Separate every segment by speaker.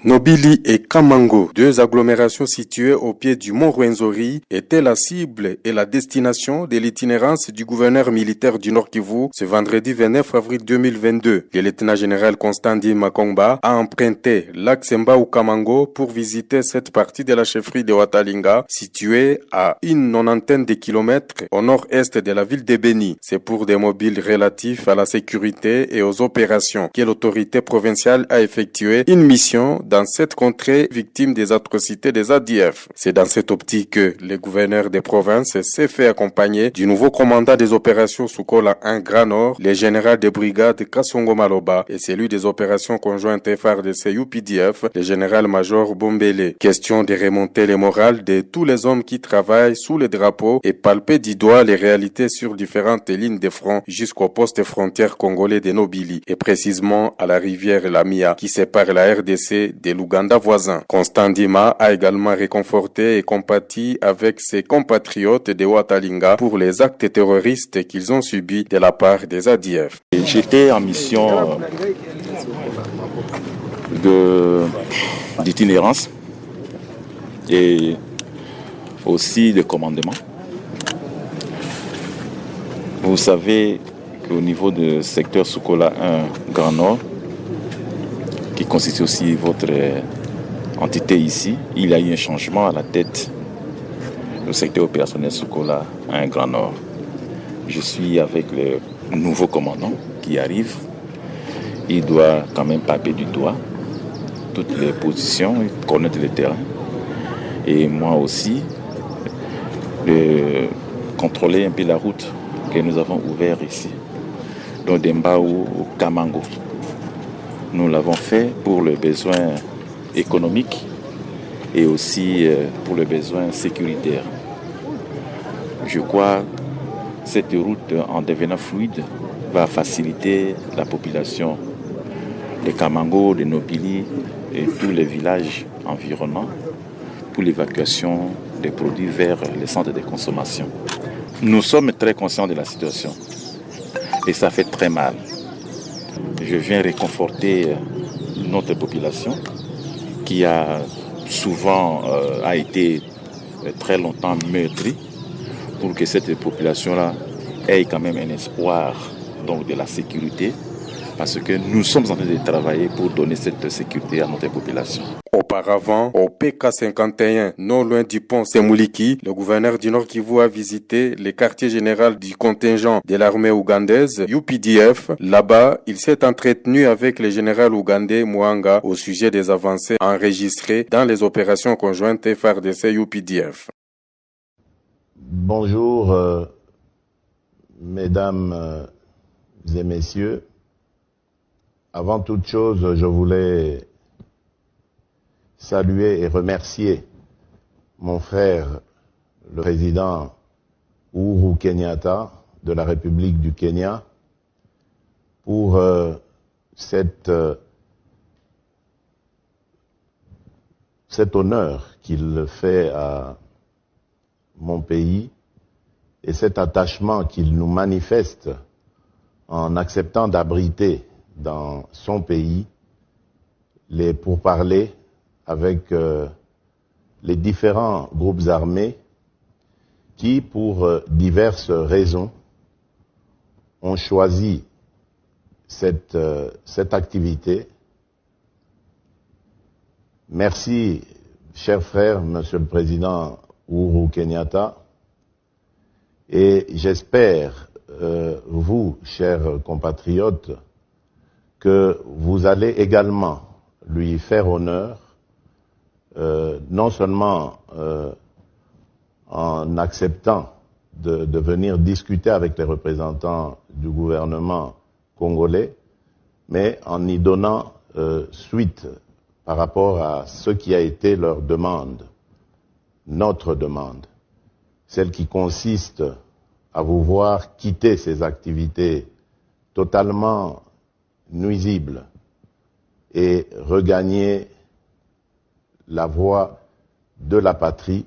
Speaker 1: Nobili et Kamango, deux agglomérations situées au pied du mont Rwenzori, étaient la cible et la destination de l'itinérance du gouverneur militaire du Nord Kivu ce vendredi 29 avril 2022. Le lieutenant-général Constantin Makongba a emprunté l'axe Mbao-Kamango pour visiter cette partie de la chefferie de Watalinga, située à une nonantaine de kilomètres au nord-est de la ville de Beni. C'est pour des mobiles relatifs à la sécurité et aux opérations que l'autorité provinciale a effectué une mission dans cette contrée victime des atrocités des ADF. C'est dans cette optique que le gouverneur des provinces s'est fait accompagner du nouveau commandant des opérations Sukola 1 Grand Nord, le général de brigade Kasongo Maloba et celui des opérations conjointes FARDC UPDF, le général-major Bombele. Question de remonter le moral de tous les hommes qui travaillent sous le drapeau et palper du doigt les réalités sur différentes lignes de front jusqu'au poste frontière congolais de Nobili et précisément à la rivière Lamia qui sépare la RDC de l'Ouganda voisin. Constant Dima a également réconforté et compati avec ses compatriotes de Watalinga pour les actes terroristes qu'ils ont subis de la part des ADF.
Speaker 2: J'étais en mission d'itinérance et aussi de commandement. Vous savez qu'au niveau du secteur Sukola 1 Grand Nord, qui constitue aussi votre entité ici, il y a eu un changement à la tête du secteur opérationnel Sukola 1 Grand Nord. Je suis avec le nouveau commandant qui arrive. Il doit quand même palper du doigt toutes les positions, connaître le terrain. Et moi aussi, contrôler un peu la route que nous avons ouverte ici, donc d'Embao au Kamango. Nous l'avons fait pour le besoin économique et aussi pour le besoin sécuritaire. Je crois que cette route, en devenant fluide, va faciliter la population de Kamango, de Nobili et tous les villages environnants pour l'évacuation des produits vers les centres de consommation. Nous sommes très conscients de la situation et ça fait très mal. Je viens réconforter notre population qui a souvent a été très longtemps meurtrie pour que cette population-là ait quand même un espoir donc, de la sécurité parce que nous sommes en train de travailler pour donner cette sécurité à notre population.
Speaker 1: Auparavant, au PK51, non loin du pont Semouliki, le gouverneur du Nord Kivu a visité le quartier général du contingent de l'armée ougandaise, UPDF. Là-bas, il s'est entretenu avec le général ougandais Mwanga au sujet des avancées enregistrées dans les opérations conjointes FARDC UPDF.
Speaker 3: Bonjour, mesdames et messieurs. Avant toute chose, je voulais saluer et remercier mon frère, le président Uhuru Kenyatta de la République du Kenya, pour cet honneur qu'il fait à mon pays et cet attachement qu'il nous manifeste en acceptant d'abriter dans son pays les pourparlers avec les différents groupes armés qui, pour diverses raisons, ont choisi cette activité. Merci, cher frère, Monsieur le Président Uhuru Kenyatta, et j'espère, vous, chers compatriotes, que vous allez également lui faire honneur, non seulement en acceptant de venir discuter avec les représentants du gouvernement congolais, mais en y donnant suite par rapport à ce qui a été leur demande, notre demande, celle qui consiste à vous voir quitter ces activités totalement nuisibles et regagner la voie de la patrie,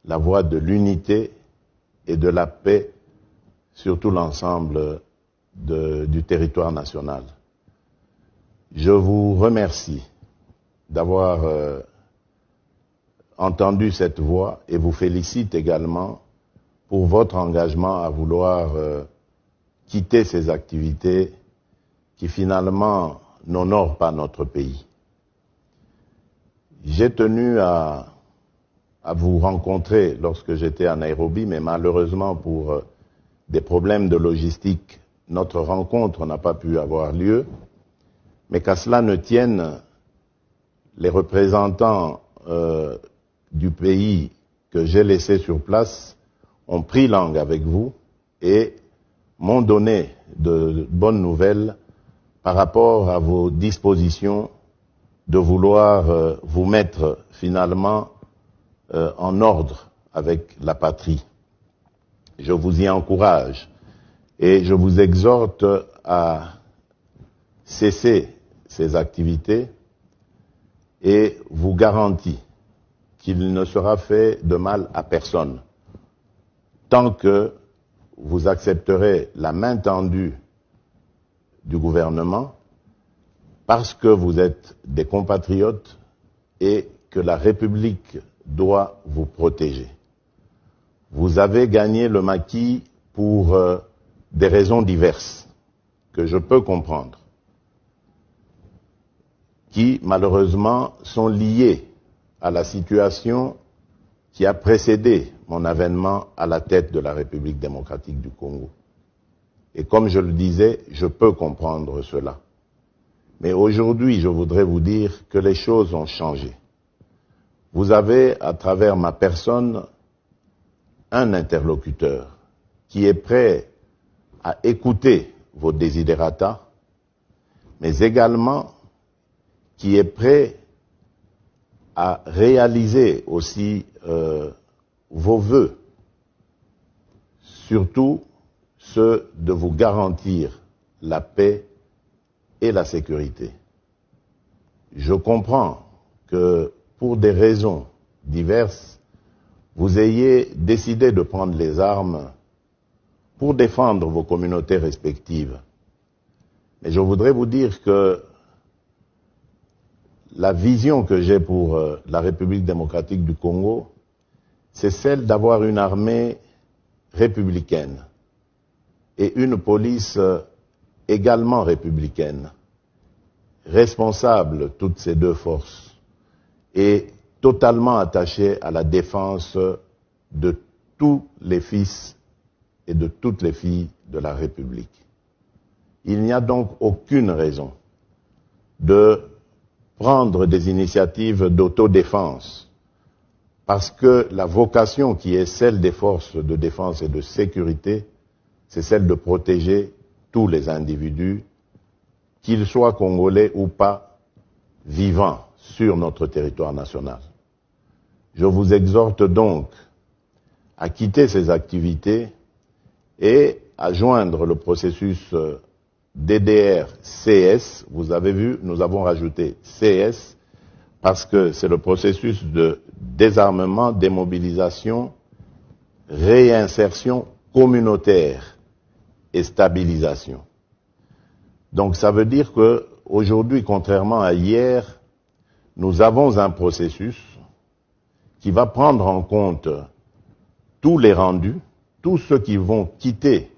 Speaker 3: la voie de l'unité et de la paix sur tout l'ensemble du territoire national. Je vous remercie d'avoir entendu cette voix et vous félicite également pour votre engagement à vouloir quitter ces activités qui finalement n'honorent pas notre pays. J'ai tenu à vous rencontrer lorsque j'étais à Nairobi, mais malheureusement pour des problèmes de logistique, notre rencontre n'a pas pu avoir lieu. Mais qu'à cela ne tienne, les représentants du pays que j'ai laissé sur place ont pris langue avec vous et m'ont donné de bonnes nouvelles par rapport à vos dispositions de vouloir vous mettre finalement en ordre avec la patrie. Je vous y encourage et je vous exhorte à cesser ces activités et vous garantis qu'il ne sera fait de mal à personne tant que vous accepterez la main tendue du gouvernement parce que vous êtes des compatriotes et que la République doit vous protéger. Vous avez gagné le maquis pour des raisons diverses que je peux comprendre, qui malheureusement sont liées à la situation qui a précédé mon avènement à la tête de la République démocratique du Congo. Et comme je le disais, je peux comprendre cela. Mais aujourd'hui, je voudrais vous dire que les choses ont changé. Vous avez, à travers ma personne, un interlocuteur qui est prêt à écouter vos desiderata, mais également qui est prêt à réaliser aussi vos vœux, surtout ceux de vous garantir la paix et la sécurité. Je comprends que pour des raisons diverses, vous ayez décidé de prendre les armes pour défendre vos communautés respectives. Mais je voudrais vous dire que la vision que j'ai pour la République démocratique du Congo, c'est celle d'avoir une armée républicaine et une police également républicaine, responsable toutes ces deux forces et totalement attachée à la défense de tous les fils et de toutes les filles de la République. Il n'y a donc aucune raison de prendre des initiatives d'autodéfense, parce que la vocation qui est celle des forces de défense et de sécurité, c'est celle de protéger tous les individus, qu'ils soient congolais ou pas, vivant sur notre territoire national. Je vous exhorte donc à quitter ces activités et à joindre le processus DDR-CS. Vous avez vu, nous avons rajouté CS parce que c'est le processus de désarmement, démobilisation, réinsertion communautaire et stabilisation. Donc ça veut dire que aujourd'hui, contrairement à hier, nous avons un processus qui va prendre en compte tous les rendus, tous ceux qui vont quitter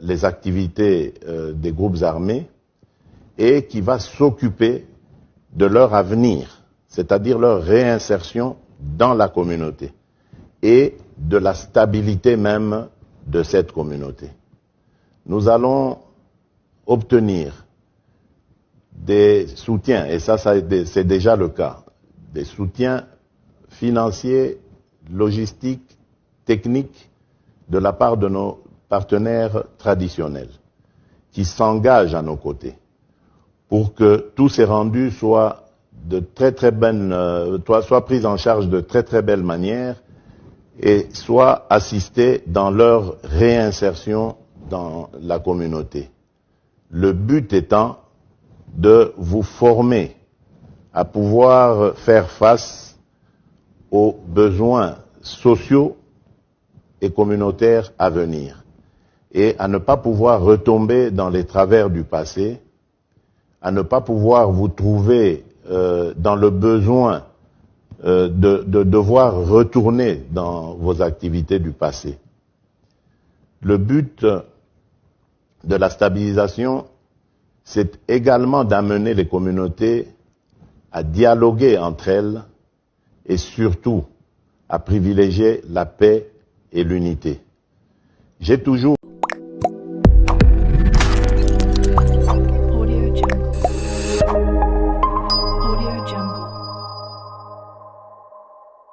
Speaker 3: les activités des groupes armés et qui va s'occuper de leur avenir, c'est-à-dire leur réinsertion dans la communauté et de la stabilité même de cette communauté. Nous allons obtenir des soutiens, et ça c'est déjà le cas, des soutiens financiers, logistiques, techniques de la part de nos partenaires traditionnels qui s'engagent à nos côtés pour que tous ces rendus soient soient pris en charge de très belle manière et soient assistés dans leur réinsertion dans la communauté. Le but étant de vous former à pouvoir faire face aux besoins sociaux et communautaires à venir et à ne pas pouvoir retomber dans les travers du passé, à ne pas pouvoir vous trouver dans le besoin de devoir retourner dans vos activités du passé. Le but de la stabilisation, c'est également d'amener les communautés à dialoguer entre elles et surtout à privilégier la paix et l'unité. J'ai toujours